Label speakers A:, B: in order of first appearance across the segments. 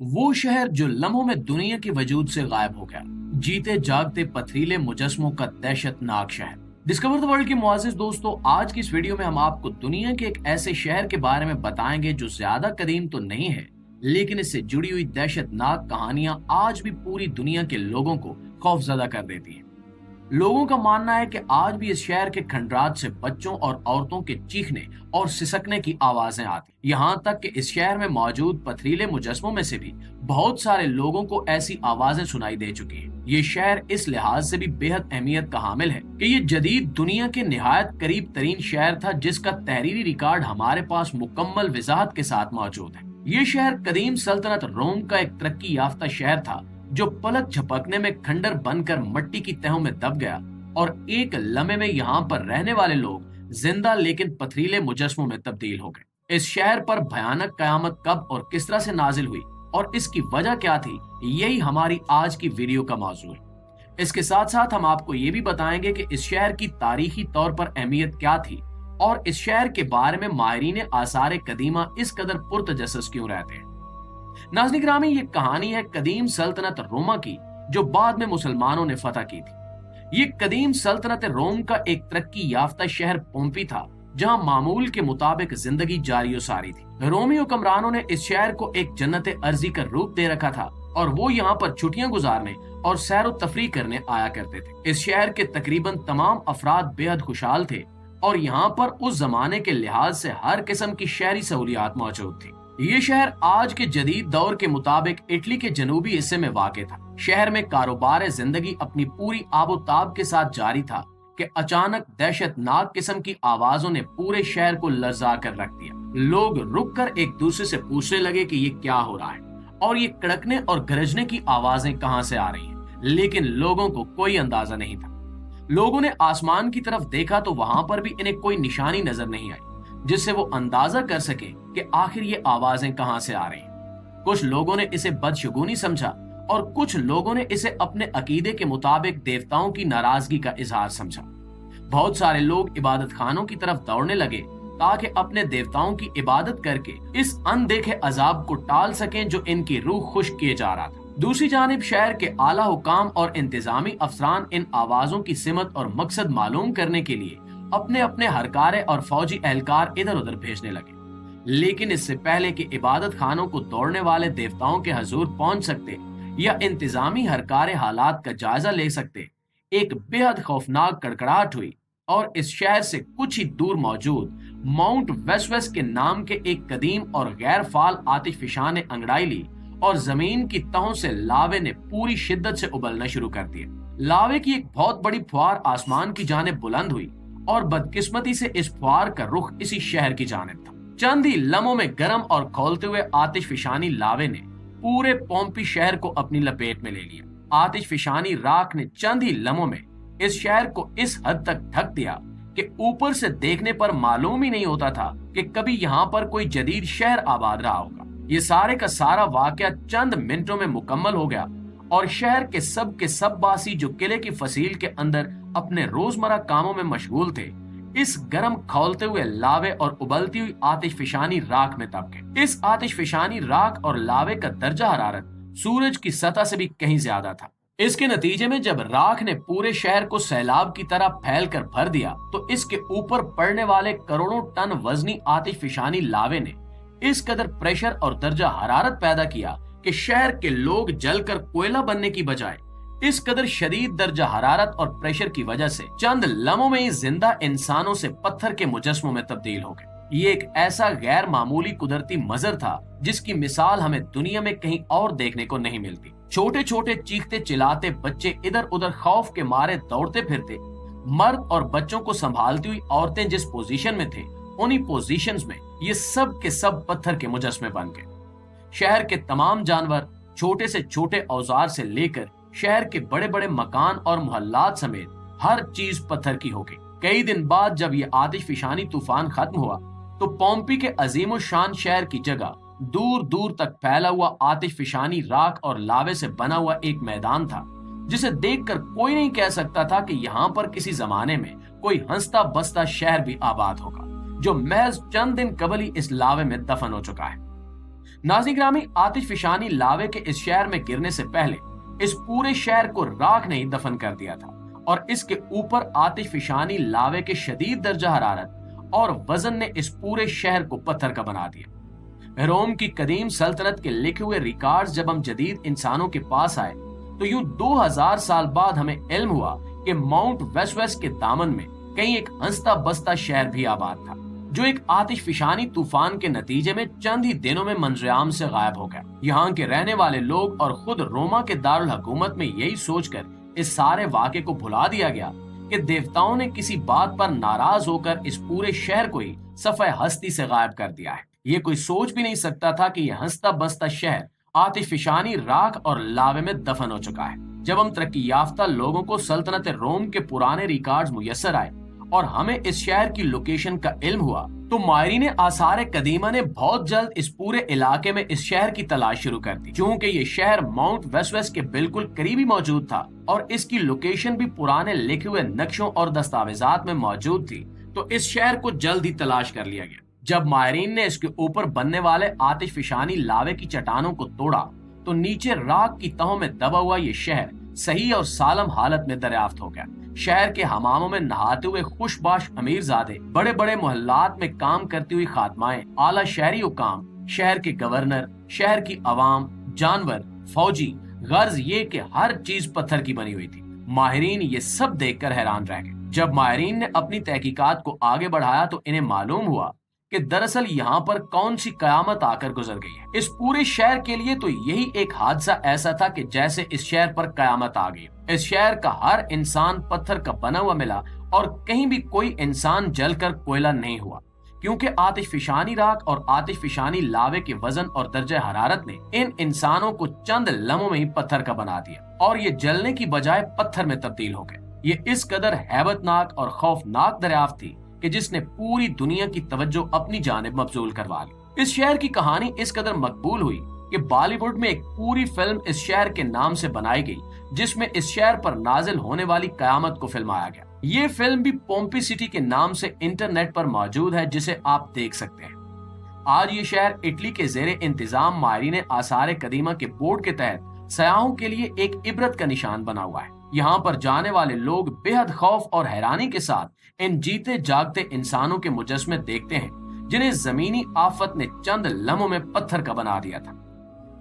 A: वो शहर जो लम्हों में दुनिया के वजूद से गायब हो गया, जीते जागते पथरीले मुजस्मों का दहशतनाक शहर। डिस्कवर द वर्ल्ड के मुआजिज दोस्तों, आज की इस वीडियो में हम आपको दुनिया के एक ऐसे शहर के बारे में बताएंगे जो ज्यादा कदीम तो नहीं है, लेकिन इससे जुड़ी हुई दहशतनाक कहानियां आज भी पूरी दुनिया के लोगों को खौफजदा कर देती हैं। लोगों का मानना है कि आज भी इस शहर के खंडरात से बच्चों और औरतों के चीखने और सिसकने की आवाजें आती, यहाँ तक कि इस शहर में मौजूद पथरीले मुजस्मों में से भी बहुत सारे लोगों को ऐसी आवाजें सुनाई दे चुकी हैं। ये शहर इस लिहाज से भी बेहद अहमियत का हामिल है कि ये जदीद दुनिया के निहायत करीब तरीन शहर था, जिसका तहरीरी रिकॉर्ड हमारे पास मुकम्मल वजाहत के साथ मौजूद है। ये शहर कदीम सल्तनत रोम का एक तरक्की याफ्ता शहर था जो पलक झपकने में खंडर बनकर मिट्टी की तहों में दब गया, और एक लम्हे में यहाँ पर रहने वाले लोग जिंदा लेकिन पथरीले मुजस्मों में तब्दील हो गए। इस शहर पर भयानक कयामत कब और किस तरह से नाजिल हुई और इसकी वजह क्या थी, यही हमारी आज की वीडियो का मौजू है। इसके साथ साथ हम आपको ये भी बताएंगे कि इस शहर की तारीखी तौर पर अहमियत क्या थी और इस शहर के बारे में माहिरीन आसार कदीमा इस कदर पुरतजस्सुस क्यों रहते हैं। नाज़रीन गिरामी, ये कहानी है कदीम सल्तनत रोमा की, जो बाद में मुसलमानों ने फतह की थी। ये कदीम सल्तनत रोम का एक तरक्की याफ्ता शहर पोम्पी था, जहां मामूल के मुताबिक जिंदगी जारी सारी थी। रोमी हुक्मरानों ने इस शहर को एक जन्नत अर्जी का रूप दे रखा था और वो यहाँ पर छुट्टियां गुजारने और सैर तफरी करने आया करते थे। इस शहर के तकरीबन तमाम अफराद बेहद खुशहाल थे और यहाँ पर उस जमाने के लिहाज से हर किस्म की शहरी सहूलियात मौजूद थी। ये शहर आज के जदीद दौर के मुताबिक इटली के जनूबी हिस्से में वाक़ था। शहर में कारोबार जिंदगी अपनी पूरी आबोताब के साथ जारी था कि अचानक दहशतनाक किस्म की आवाजों ने पूरे शहर को लर्जा कर रख दिया। लोग रुक कर एक दूसरे से पूछने लगे कि ये क्या हो रहा है और ये कड़कने और गरजने की आवाजें कहां से आ रही हैं, लेकिन लोगों को कोई अंदाजा नहीं था। लोगों ने आसमान की तरफ देखा तो वहां पर भी इन्हें कोई निशानी नजर नहीं आई जिससे वो अंदाजा कर सके कि आखिर ये आवाजें कहां से आ रही हैं। कुछ लोगों ने इसे बदशगुनी समझा और कुछ लोगों ने इसे अपने अकीदे के मुताबिक देवताओं की नाराजगी का इजहार समझा। बहुत सारे लोग इबादत खानों की तरफ दौड़ने लगे ताकि अपने देवताओं की इबादत करके इस अनदेखे अजाब को टाल सकें जो इनकी रूह खुश किए जा रहा था। दूसरी जानिब शहर के आला हुकाम और इंतजामी अफसरान इन आवाजों की सिमत और मकसद मालूम करने के लिए अपने अपने हरकारे और फौजी एहलकार इधर उधर भेजने लगे, लेकिन इससे पहले कि इबादत खानों को दौड़ने वाले देवताओं के हजूर पहुंच सकते या इंतजामी हरकारे हालात का जायजा ले सकते, एक बेहद खौफनाक कड़कड़ाहट हुई और इस शहर से कुछ ही दूर मौजूद माउंट वेसवेस के नाम के एक कदीम और गैर फाल आतिशफिशां ने अंगड़ाई ली और जमीन की तहों से लावे ने पूरी शिद्दत से उबलना शुरू कर दिया। लावे की एक बहुत बड़ी फुहार आसमान की जानिब बुलंद हुई और बदकिस्मती से इस फुहार का रुख इसी शहर की जानिब था। चंद ही लम्हों में गर्म और खौलते हुए आतिशफिशानी लावे ने पूरे पोम्पी शहर को अपनी लपेट में ले लिया। आतिशफिशानी राख ने चंद ही लम्हों में इस शहर को इस हद तक ढक दिया कि ऊपर से देखने पर मालूम ही नहीं होता था कि कभी यहाँ पर कोई जदीद शहर आबाद रहा होगा। ये सारे का सारा वाकया चंद मिनटों में मुकम्मल हो गया और शहर के सब बासी जो किले की फसील के अंदर अपने रोजमर्रा कामों में मशगूल थे, इस गर्म खौलते हुए लावे और उबलती हुई आतिशफिशानी राख में दब गए। इस आतिशफिशानी राख और लावे का दर्जा हरारत सूरज की सतह से भी कहीं ज्यादा था। इसके नतीजे में जब राख ने पूरे शहर को सैलाब की तरह फैल कर भर दिया तो इसके ऊपर पड़ने वाले करोड़ों टन वजनी आतिशफिशानी लावे ने इस कदर प्रेशर और दर्जा हरारत पैदा किया कि शहर के लोग जलकर कोयला बनने की बजाय इस कदर शदीद दर्जा हरारत और प्रेशर की वजह से चंद लम्हों में ही जिंदा इंसानों से पत्थर के मुजस्मों में तब्दील हो गए। ये एक ऐसा गैर मामूली कुदरती मंजर था जिसकी मिसाल हमें दुनिया में कहीं और देखने को नहीं मिलती। छोटे छोटे चीखते चिल्लाते बच्चे इधर उधर खौफ के मारे दौड़ते फिरते, मर्द और बच्चों को संभालती हुई औरतें जिस पोजीशन में थे, उन्हीं पोजीशंस में ये सब के सब पत्थर के मुजस्मे बन गए। शहर के तमाम जानवर, छोटे से छोटे औजार से लेकर शहर के बड़े बड़े मकान और मोहल्लात समेत हर चीज पत्थर की हो गई। कई दिन बाद जब ये आतिशफिशानी तूफान खत्म हुआ तो पोम्पी के अजीम शान शहर की जगह दूर दूर तक फैला हुआ आतिशफिशानी राख और लावे से बना हुआ एक मैदान था, जिसे देखकर कोई नहीं कह सकता था कि यहाँ पर किसी जमाने में कोई हंसता बसता शहर भी आबाद होगा, जो महज चंद दिन कबल ही इस लावे में दफन हो चुका है। नाज़रीन ग्रामी, आतिशफशानी लावे के इस शहर में गिरने से पहले इस पूरे शहर को राख ने ही दफन कर दिया था और इसके ऊपर आतिशफशानी लावे के शदीद दर्जा हरारत और वजन ने इस पूरे शहर को पत्थर का बना दिया। रोम की कदीम सल्तनत के लिखे हुए रिकॉर्ड्स जब हम जदीद इंसानों के पास आए तो यूं 2000 साल बाद हमें इल्म हुआ कि माउंट वेसुविस के दामन में कहीं एक हंसता बसता शहर भी आबाद था, जो एक आतिशफशानी तूफान के नतीजे में चंद ही दिनों में मंजरेआम से गायब हो गया। यहाँ के रहने वाले लोग और खुद रोमा के दारुल हुकूमत में यही सोचकर इस सारे वाक़े को भुला दिया गया कि देवताओं ने किसी बात पर नाराज होकर इस पूरे शहर को ही सफ़े हस्ती से गायब कर दिया है। ये कोई सोच भी नहीं सकता था कि यह हंसता बसता शहर आतिशफशानी राख और लावे में दफन हो चुका है। जब हम तरक्की याफ्ता लोगों को सल्तनत रोम के पुराने रिकॉर्ड्स मुयस्सर आए और हमें इस शहर की लोकेशन का इल्म हुआ तो मायरीन आसार कदीमा ने बहुत जल्द इस पूरे इलाके में इस शहर की तलाश शुरू कर दी। क्योंकि ये शहर माउंट वेसुविस के बिल्कुल करीबी मौजूद था और इसकी लोकेशन भी पुराने लिखे हुए नक्शों और दस्तावेजात में मौजूद थी, तो इस शहर को जल्द ही तलाश कर लिया गया। जब मायरीन ने इसके ऊपर बनने वाले आतिशफशानी लावे की चट्टानों को तोड़ा तो नीचे राख की तहों में दबा हुआ ये शहर सही और सालम हालत में दरियाफ्त हो गया। शहर के हमामों में नहाते हुए खुशबाश अमीरजादे, बड़े बड़े मोहल्लात में काम करती हुई खातमाएं, आला शहरी हुकाम, शहर के गवर्नर, शहर की अवाम, जानवर, फौजी, गर्ज ये कि हर चीज पत्थर की बनी हुई थी। माहिरीन ये सब देखकर हैरान रह गए। जब माहिरीन ने अपनी तहकीकात को आगे बढ़ाया तो इन्हें मालूम हुआ कि दरअसल यहाँ पर कौन सी कयामत आकर गुजर गई है। इस पूरे शहर के लिए तो यही एक हादसा ऐसा था कि जैसे इस शहर पर कयामत आ गई। इस शहर का हर इंसान पत्थर का बना हुआ मिला और कहीं भी कोई इंसान जलकर कोयला नहीं हुआ, क्योंकि आतिशफशानी राख और आतिशफशानी लावे के वजन और दर्जे हरारत ने इन इंसानों को चंद लम्हों में ही पत्थर का बना दिया और ये जलने की बजाय पत्थर में तब्दील हो गए। ये इस कदर हैबतनाक और खौफनाक दरियाफ्त थी कि जिसने पूरी दुनिया की तवज्जो अपनी जानिब मबजूल करवा ली। इस शहर की कहानी इस कदर मकबूल हुई कि बॉलीवुड में एक पूरी फिल्म इस शहर के नाम से बनाई गई, जिसमें इस शहर पर नाजिल होने वाली कयामत को फिल्माया गया। ये फिल्म भी पोम्पी सिटी के नाम से इंटरनेट पर मौजूद है, जिसे आप देख सकते हैं। आज ये शहर इटली के जेरे इंतजाम माहिरीन आसार कदीमा के बोर्ड के तहत सयाहों के लिए एक इबरत का निशान बना हुआ है। यहाँ पर जाने वाले लोग बेहद खौफ और हैरानी के साथ इन जीते जागते इंसानों के मुजस्मे देखते हैं, जिन्हें जमीनी आफत ने चंद लम्हों में पत्थर का बना दिया था।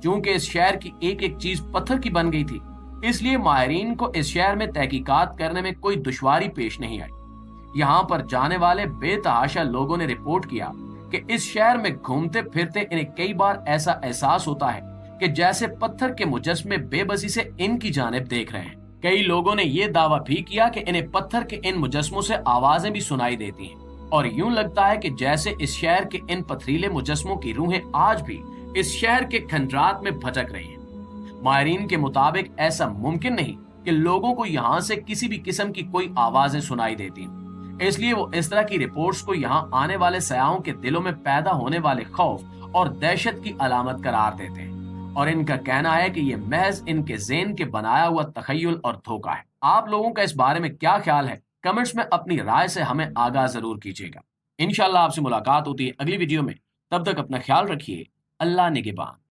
A: क्योंकि इस शहर की एक एक चीज पत्थर की बन गई थी, इसलिए माहिरीन को इस शहर में तहकीकात करने में कोई दुश्वारी पेश नहीं आई। यहाँ पर जाने वाले बेतहाशा लोगों ने रिपोर्ट किया कि इस शहर में घूमते फिरते इन्हें कई बार ऐसा एहसास होता है कि जैसे पत्थर के मुजस्मे बेबसी से इनकी जानिब देख रहे हैं। कई लोगों ने यह दावा भी किया कि इन्हें पत्थर के इन मुजस्मों से आवाजें भी सुनाई देती हैं और यूं लगता है कि जैसे इस शहर के इन पथरीले मुजस्मों की रूहें आज भी इस शहर के खंडरात में भटक रही हैं। माहिरीन के मुताबिक ऐसा मुमकिन नहीं कि लोगों को यहाँ से किसी भी किस्म की कोई आवाजें सुनाई देती हैं, इसलिए वो इस तरह की रिपोर्ट्स को यहाँ आने वाले सयाहों के दिलों में पैदा होने वाले खौफ और दहशत की अलामत करार देते हैं और इनका कहना है कि ये महज इनके ज़हन के बनाया हुआ तखय्युल और धोखा है। आप लोगों का इस बारे में क्या ख्याल है? कमेंट्स में अपनी राय से हमें आगाह जरूर कीजिएगा। इंशाल्लाह आपसे मुलाकात होती है अगली वीडियो में। तब तक अपना ख्याल रखिए। अल्लाह निगहबान।